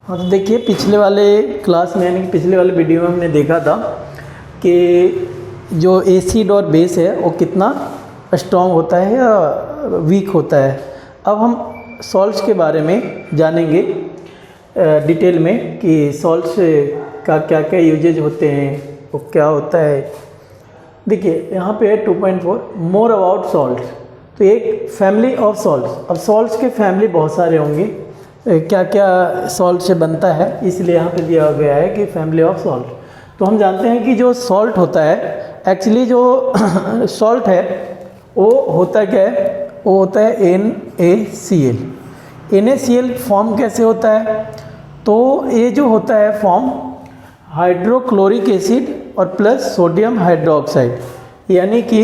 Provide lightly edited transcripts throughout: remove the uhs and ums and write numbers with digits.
हाँ तो देखिए, पिछले वाले क्लास में यानी कि पिछले वाले वीडियो में हमने देखा था कि जो एसिड और बेस है वो कितना स्ट्रॉन्ग होता है या वीक होता है। अब हम सॉल्ट्स के बारे में जानेंगे डिटेल में कि सॉल्ट्स का क्या क्या यूजेज होते हैं, वो क्या होता है। देखिए यहाँ पे है 2.4 मोर अबाउट सॉल्ट्स। तो एक फैमिली ऑफ सॉल्ट्स। अब सॉल्ट्स के फैमिली बहुत सारे होंगे, क्या क्या सॉल्ट से बनता है, इसलिए यहाँ पे दिया गया है कि फैमिली ऑफ सॉल्ट। तो हम जानते हैं कि जो सॉल्ट होता है, एक्चुअली जो सॉल्ट है वो होता क्या है, वो होता है NaCl। NaCl फॉर्म कैसे होता है, तो ये जो होता है फॉर्म हाइड्रोक्लोरिक एसिड और प्लस सोडियम हाइड्रोक्साइड, यानी कि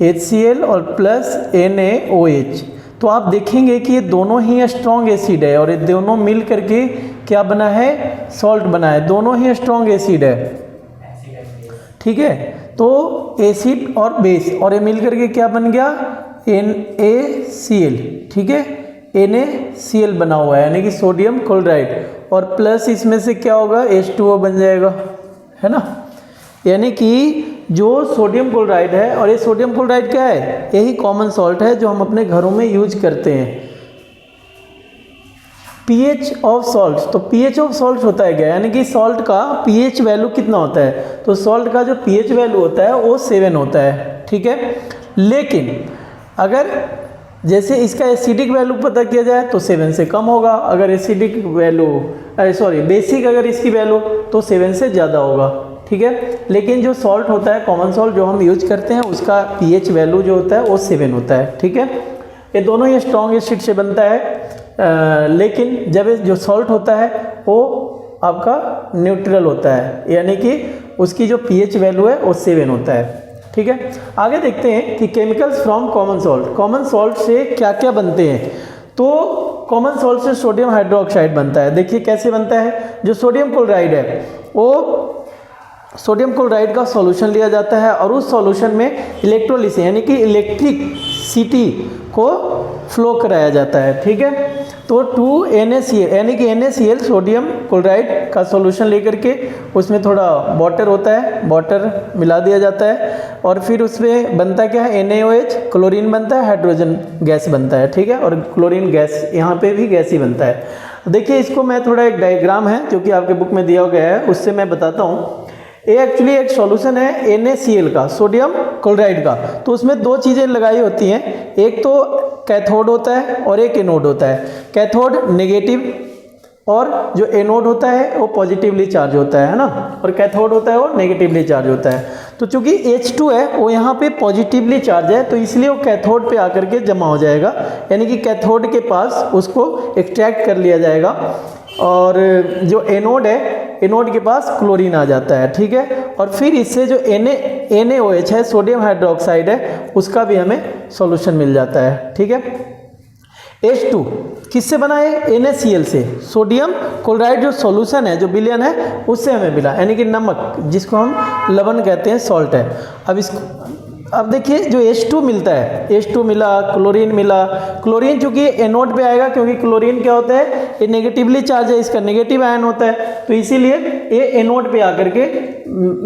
HCl और प्लस NaOH। तो आप देखेंगे कि ये दोनों ही स्ट्रॉन्ग एसिड है और ये दोनों मिल करके क्या बना है, सॉल्ट बना है। दोनों ही स्ट्रॉन्ग एसिड है, ठीक है। तो एसिड और बेस और ये मिल करके क्या बन गया, NaCl, ठीक है। NaCl बना हुआ है यानी कि सोडियम क्लोराइड, और प्लस इसमें से क्या होगा, H2O बन जाएगा, है ना। यानी कि जो सोडियम क्लोराइड है, और ये सोडियम क्लोराइड क्या है, यही कॉमन सॉल्ट है जो हम अपने घरों में यूज करते हैं। pH ऑफ सॉल्ट, तो pH ऑफ सॉल्ट होता है क्या, यानी कि सॉल्ट का pH वैल्यू कितना होता है। तो सॉल्ट का जो pH वैल्यू होता है वो 7 होता है, ठीक है। लेकिन अगर जैसे इसका एसिडिक वैल्यू पता किया जाए तो 7 से कम होगा। अगर एसिडिक वैल्यू बेसिक अगर इसकी वैल्यू तो 7 से ज़्यादा होगा, ठीक है। लेकिन जो सॉल्ट होता है, कॉमन सॉल्ट जो हम यूज करते हैं, उसका pH वैल्यू जो होता है वो 7 होता है, ठीक है। ये दोनों ही स्ट्रॉन्ग एसिड से बनता है, लेकिन जब जो सॉल्ट होता है वो आपका न्यूट्रल होता है, यानी कि उसकी जो pH वैल्यू है वो 7 होता है, ठीक है। आगे देखते हैं कि chemicals from common salt. Common salt से क्या क्या बनते हैं। तो कॉमन सॉल्ट से सोडियम हाइड्रोक्साइड बनता है। देखिए कैसे बनता है। जो सोडियम क्लोराइड है वो सोडियम क्लोराइड का सॉल्यूशन लिया जाता है और उस सॉल्यूशन में इलेक्ट्रोलिसिस यानी कि इलेक्ट्रिसिटी को फ्लो कराया जाता है, ठीक है। तो 2NaCl यानी कि NaCl सोडियम क्लोराइड का सॉल्यूशन लेकर के उसमें थोड़ा वाटर होता है, वाटर मिला दिया जाता है और फिर उसमें बनता क्या है, NaOH, क्लोरीन बनता है, हाइड्रोजन गैस बनता है, ठीक है। और क्लोरीन गैस यहाँ पे भी गैस ही बनता है। देखिए इसको मैं थोड़ा एक डायग्राम है जो कि आपके बुक में दिया गया है उससे मैं बताता हूँ। ये एक्चुअली एक सॉल्यूशन है NaCl का, सोडियम क्लोराइड का। तो उसमें दो चीज़ें लगाई होती हैं, एक तो कैथोड होता है और एक एनोड होता है। कैथोड नेगेटिव और जो एनोड होता है वो पॉजिटिवली चार्ज होता है ना, और कैथोड होता है वो नेगेटिवली चार्ज होता है। तो चूंकि H2 है वो यहाँ पे पॉजिटिवली चार्ज है, तो इसलिए वो कैथोड पे आकर के जमा हो जाएगा, यानी कि कैथोड के पास उसको एक्सट्रैक्ट कर लिया जाएगा। और जो एनोड है, एनोड के पास क्लोरीन आ जाता है, ठीक है। और फिर इससे जो NaOH है, सोडियम हाइड्रोक्साइड है, उसका भी हमें सॉल्यूशन मिल जाता है, ठीक है। H2 किससे बना है, NaCl से। सोडियम क्लोराइड जो सॉल्यूशन है, जो विलयन है, उससे हमें मिला, यानी कि नमक जिसको हम लवण कहते हैं, सॉल्ट है। अब देखिए जो H2 मिलता है, H2 मिला, क्लोरीन मिला। क्लोरीन चूंकि एनोड पे आएगा क्योंकि क्लोरीन क्या होता है, ये नेगेटिवली चार्ज है, इसका नेगेटिव आयन होता है, तो इसीलिए ये एनोड पे आकर के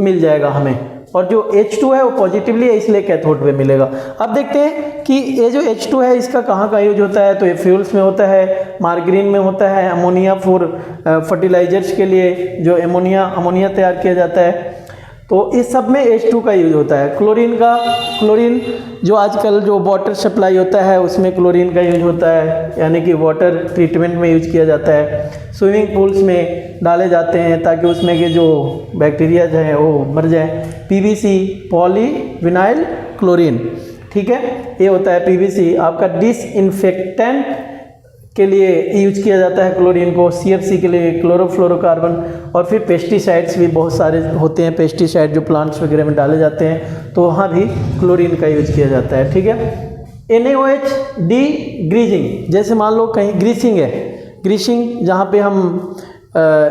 मिल जाएगा हमें। और जो H2 है वो पॉजिटिवली है, इसलिए कैथोड पे मिलेगा। अब देखते हैं कि ये जो H2 है इसका कहाँ का यूज होता है। तो ये फ्यूल्स में होता है, मार्गरीन में होता है, अमोनिया फॉर फर्टिलाइजर्स के लिए जो अमोनिया तैयार किया जाता है, तो इस सब में H2 का यूज होता है। क्लोरीन जो आजकल जो वाटर सप्लाई होता है उसमें क्लोरीन का यूज होता है, यानी कि वाटर ट्रीटमेंट में यूज किया जाता है। स्विमिंग पूल्स में डाले जाते हैं ताकि उसमें के जो बैक्टीरिया जो है वो मर जाए। PVC पॉलीविनाइल क्लोरीन, ठीक है, ये होता है PVC। आपका डिसइंफेक्टेंट के लिए यूज किया जाता है क्लोरीन को, CFC के लिए क्लोरोफ्लोरोकार्बन। और फिर पेस्टिसाइड्स भी बहुत सारे होते हैं, पेस्टिसाइड जो प्लांट्स वगैरह में डाले जाते हैं, तो वहाँ भी क्लोरीन का यूज किया जाता है, ठीक है। NaOH डी ग्रीजिंग, जैसे मान लो कहीं ग्रीसिंग है, ग्रीसिंग जहाँ पे हम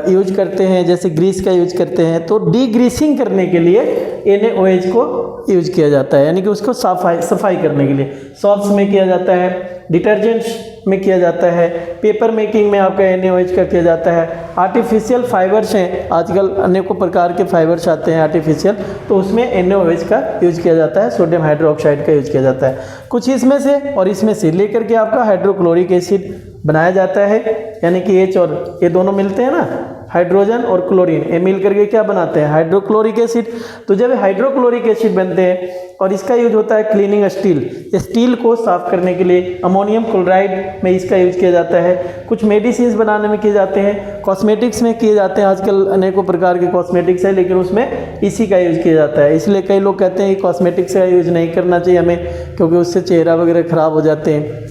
यूज करते हैं, जैसे ग्रीस का यूज करते हैं, तो डी ग्रीसिंग करने के लिए NaOH को यूज किया जाता है, यानी कि उसको सफाई करने के लिए। सॉप्स में किया जाता है, डिटर्जेंट्स में किया जाता है, पेपर मेकिंग में आपका NaOH का किया जाता है, आर्टिफिशियल फाइबर्स हैं, आजकल अनेकों प्रकार के फाइबर्स आते हैं आर्टिफिशियल, तो उसमें NaOH का यूज किया जाता है, सोडियम हाइड्रोक्साइड का यूज किया जाता है। कुछ इसमें से और इसमें से लेकर के आपका हाइड्रोक्लोरिक एसिड बनाया जाता है, यानी कि H और ये दोनों मिलते हैं ना, हाइड्रोजन और क्लोरीन, ये मिल करके क्या बनाते हैं, हाइड्रोक्लोरिक एसिड। तो जब हाइड्रोक्लोरिक एसिड बनते हैं और इसका यूज होता है क्लीनिंग स्टील, स्टील को साफ करने के लिए, अमोनियम क्लोराइड में इसका यूज किया जाता है, कुछ मेडिसिन बनाने में किए जाते हैं, कॉस्मेटिक्स में किए जाते हैं, आजकल अनेकों प्रकार के कॉस्मेटिक्स है लेकिन उसमें इसी का यूज किया जाता है। इसलिए कई लोग कहते हैं कि कॉस्मेटिक्स का यूज नहीं करना चाहिए हमें, क्योंकि उससे चेहरा वगैरह खराब हो जाते हैं।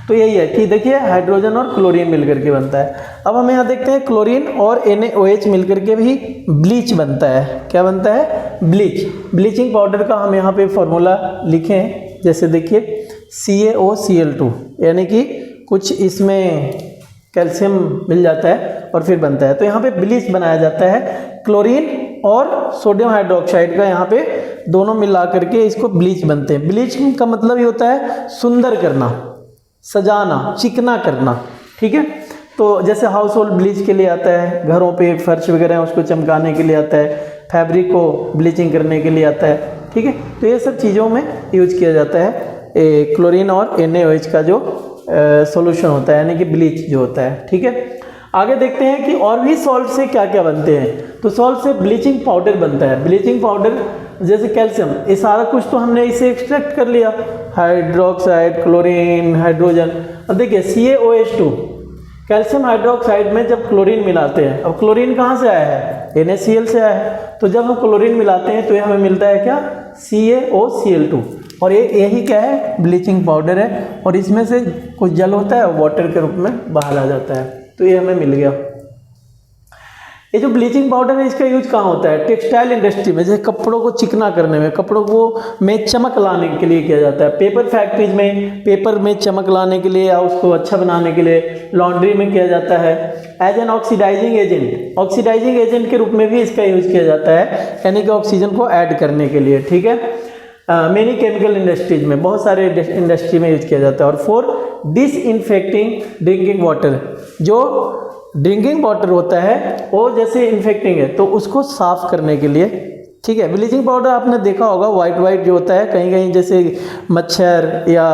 तो यही है कि देखिए हाइड्रोजन और क्लोरीन मिलकर के बनता है। अब हम यहाँ देखते हैं क्लोरीन और NaOH मिलकर के भी ब्लीच बनता है। क्या बनता है, ब्लीच। ब्लीचिंग पाउडर का हम यहाँ पे फॉर्मूला लिखे हैं, जैसे देखिए CaOCl2, यानी कि कुछ इसमें कैल्शियम मिल जाता है और फिर बनता है। तो यहाँ पे ब्लीच बनाया जाता है, क्लोरीन और सोडियम हाइड्रोक्साइड का यहाँ पे दोनों मिला करके इसको ब्लीच बनते हैं। ब्लीच का मतलब ये होता है सुंदर करना, सजाना, चिकना करना, ठीक है। तो जैसे हाउस होल्ड ब्लीच के लिए आता है, घरों पे फर्श वगैरह उसको चमकाने के लिए आता है, फैब्रिक को ब्लीचिंग करने के लिए आता है, ठीक है। तो ये सब चीज़ों में यूज किया जाता है क्लोरीन और NaOH का जो सॉल्यूशन होता है, यानी कि ब्लीच जो होता है, ठीक है। आगे देखते हैं कि और भी सॉल्ट से क्या क्या बनते हैं। तो सॉल्ट से ब्लीचिंग पाउडर बनता है। ब्लीचिंग पाउडर जैसे कैल्शियम, ये सारा कुछ तो हमने इसे एक्सट्रैक्ट कर लिया, हाइड्रोक्साइड, क्लोरीन, हाइड्रोजन। अब देखिए CaOH2, कैल्शियम हाइड्रोक्साइड में जब क्लोरीन मिलाते हैं, अब क्लोरीन कहाँ से आया है, NaCl से आया है। तो जब हम क्लोरीन मिलाते हैं तो ये हमें मिलता है क्या, CaOCl2, और ये यही क्या है, ब्लीचिंग पाउडर है। और इसमें से कुछ जल होता है, वाटर के रूप में बाहर आ जाता है, तो ये हमें मिल गया। ये जो ब्लीचिंग पाउडर है इसका यूज कहाँ होता है, टेक्सटाइल इंडस्ट्री में, जैसे कपड़ों को चिकना करने में, कपड़ों को में चमक लाने के लिए किया जाता है। पेपर फैक्ट्रीज में पेपर में चमक लाने के लिए या उसको अच्छा बनाने के लिए, लॉन्ड्री में किया जाता है। As an oxidising agent, oxidising agent के रूप में भी इसका यूज किया जाता है, यानी कि ऑक्सीजन को ऐड करने के लिए, ठीक है। मेनी केमिकल इंडस्ट्रीज में, बहुत सारे इंडस्ट्री में यूज किया जाता है। और फॉर डिसइंफेक्टिंग ड्रिंकिंग वाटर, जो ड्रिंकिंग वाटर होता है वो जैसे इन्फेक्टिंग है तो उसको साफ करने के लिए, ठीक है। ब्लीचिंग पाउडर आपने देखा होगा वाइट जो होता है, कहीं कहीं जैसे मच्छर या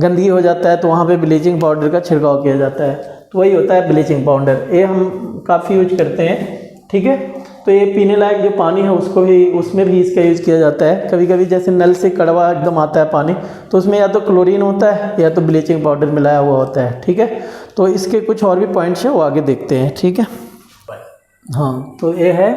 गंदगी हो जाता है तो वहाँ पे ब्लीचिंग पाउडर का छिड़काव किया जाता है, तो वही होता है ब्लीचिंग पाउडर। ये हम काफ़ी यूज करते हैं, ठीक है। तो ये पीने लायक जो पानी है उसको भी, उसमें भी इसका यूज़ किया जाता है। कभी कभी जैसे नल से कड़वा एकदम आता है पानी, तो उसमें या तो क्लोरीन होता है या तो ब्लीचिंग पाउडर मिलाया हुआ होता है, ठीक है। तो इसके कुछ और भी पॉइंट्स हैं वो आगे देखते हैं, ठीक है। हाँ, तो ये है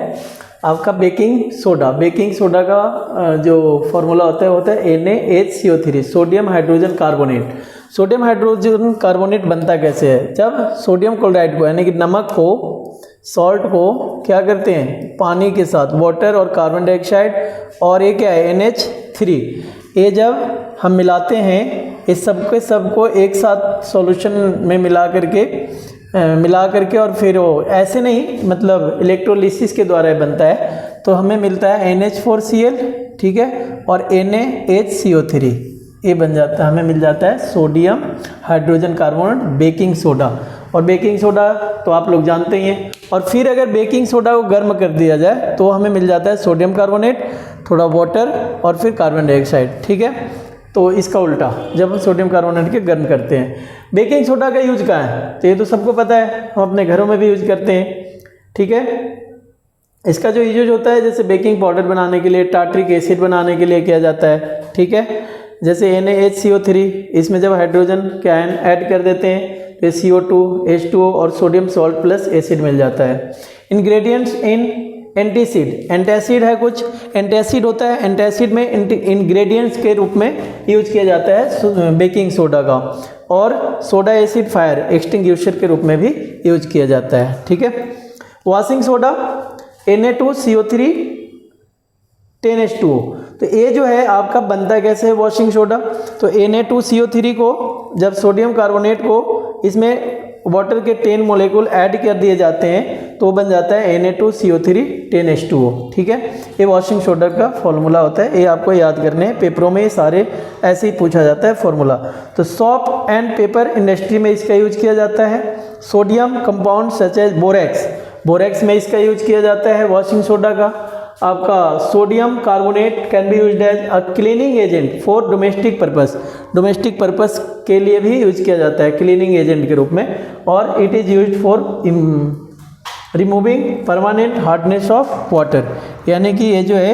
आपका बेकिंग सोडा। बेकिंग सोडा का जो फॉर्मूला होता है NaHCO3, sodium hydrogen carbonate. Sodium hydrogen carbonate बनता कैसे है, जब सोडियम क्लोराइड को, यानी कि नमक को, सॉल्ट को क्या करते हैं, पानी के साथ, वाटर और कार्बन डाइऑक्साइड और ये क्या है NH3, ये जब हम मिलाते हैं, इस सबको एक साथ सॉल्यूशन में मिला करके और फिर वो ऐसे नहीं, मतलब इलेक्ट्रोलिसिस के द्वारा बनता है, तो हमें मिलता है NH4Cl, ठीक है, और NaHCO3, ये बन जाता है, हमें मिल जाता है sodium hydrogen carbonate, baking soda. और बेकिंग सोडा तो आप लोग जानते ही हैं। और फिर अगर बेकिंग सोडा को गर्म कर दिया जाए तो हमें मिल जाता है सोडियम कार्बोनेट, थोड़ा वाटर और फिर कार्बन डाइऑक्साइड, ठीक है। तो इसका उल्टा, जब हम सोडियम कार्बोनेट के गर्म करते हैं। बेकिंग सोडा का यूज कहाँ है, तो ये तो सबको पता है, हम अपने घरों में भी यूज करते हैं, ठीक है। इसका जो यूज होता है, जैसे बेकिंग पाउडर बनाने के लिए, टार्ट्रिक एसिड बनाने के लिए किया जाता है, ठीक है। जैसे NaHCO3, इसमें जब हाइड्रोजन के आयन ऐड कर देते हैं तो CO2, H2O और सोडियम सॉल्ट प्लस एसिड मिल जाता है। इंग्रेडिएंट्स इन एंटासिड, एंटासिड है कुछ, एंटासिड होता है, एंटासिड में इंग्रेडिएंट्स के रूप में यूज किया जाता है बेकिंग सोडा का। और सोडा एसिड फायर एक्सटिंग्विशर के रूप में भी यूज किया जाता है, ठीक है। वॉशिंग सोडा Na2CO3 10H2O, तो ये जो है आपका बनता कैसे है वॉशिंग सोडा, तो Na2CO3 को जब सोडियम कार्बोनेट को इसमें वाटर के 10 मोलेकुल ऐड कर दिए जाते हैं तो बन जाता है Na2CO3 10H2O। ठीक है, ये वॉशिंग सोडा का फॉर्मूला होता है, ये आपको याद करने हैं, पेपरों में ये सारे ऐसे ही पूछा जाता है फॉर्मूला। तो सॉप एंड पेपर इंडस्ट्री में इसका यूज किया जाता है। Sodium compound such as borax, borax में इसका यूज किया जाता है वॉशिंग सोडा का। आपका sodium carbonate can be used as a cleaning agent for domestic purpose, domestic purpose के लिए भी यूज किया जाता है क्लीनिंग एजेंट के रूप में। और it is used for removing permanent hardness of water, यानी कि ये जो है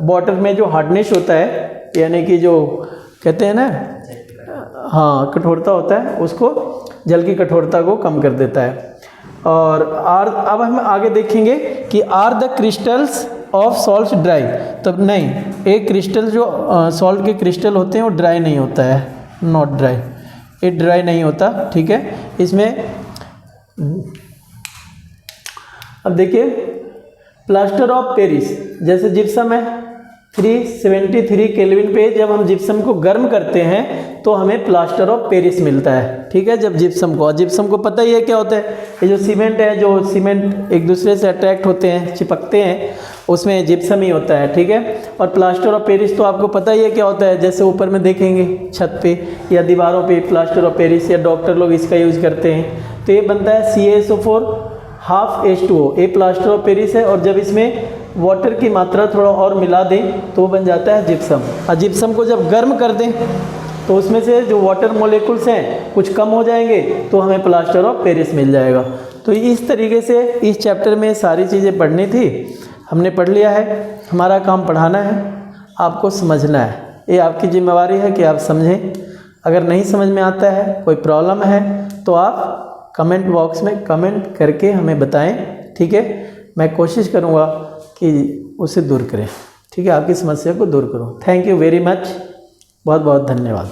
वाटर में जो हार्डनेस होता है, यानी कि जो कहते हैं ना, हाँ कठोरता होता है, उसको जल की कठोरता को कम कर देता है। और अब हम आगे देखेंगे कि are the crystals of salt dry, तब नहीं, एक क्रिस्टल जो सॉल्ट के क्रिस्टल होते हैं वो ड्राई नहीं होता है, नॉट ड्राई, ये ड्राई नहीं होता। ठीक है, इसमें अब देखिए प्लास्टर ऑफ पेरिस, जैसे जिप्सम है 373 केल्विन पे जब हम जिप्सम को गर्म करते हैं तो हमें प्लास्टर ऑफ पेरिस मिलता है। ठीक है, जब जिप्सम को पता ही है क्या होता है, ये जो सीमेंट है, जो सीमेंट एक दूसरे से अट्रैक्ट होते हैं, चिपकते हैं, उसमें जिप्सम ही होता है। ठीक है, और प्लास्टर ऑफ पेरिस तो आपको पता ही है क्या होता है, जैसे ऊपर में देखेंगे छत पे या दीवारों पे प्लास्टर ऑफ पेरिस, या डॉक्टर लोग इसका यूज़ करते हैं। तो ये बनता है CaSO4 हाफ H2O, ये प्लास्टर ऑफ पेरिस है। और जब इसमें वाटर की मात्रा थोड़ा और मिला दें तो बन जाता है जिप्सम। और जिप्सम को जब गर्म कर दें तो उसमें से जो वाटर मोलिकुल्स हैं कुछ कम हो जाएंगे, तो हमें प्लास्टर ऑफ पेरिस मिल जाएगा। तो इस तरीके से इस चैप्टर में सारी चीज़ें पढ़नी थी, हमने पढ़ लिया है। हमारा काम पढ़ाना है, आपको समझना है, ये आपकी जिम्मेवारी है कि आप समझें। अगर नहीं समझ में आता है, कोई प्रॉब्लम है, तो आप कमेंट बॉक्स में कमेंट करके हमें बताएं। ठीक है, मैं कोशिश करूँगा कि उसे दूर करें। ठीक है, आपकी समस्या को दूर करूँ। थैंक यू वेरी मच, बहुत बहुत धन्यवाद।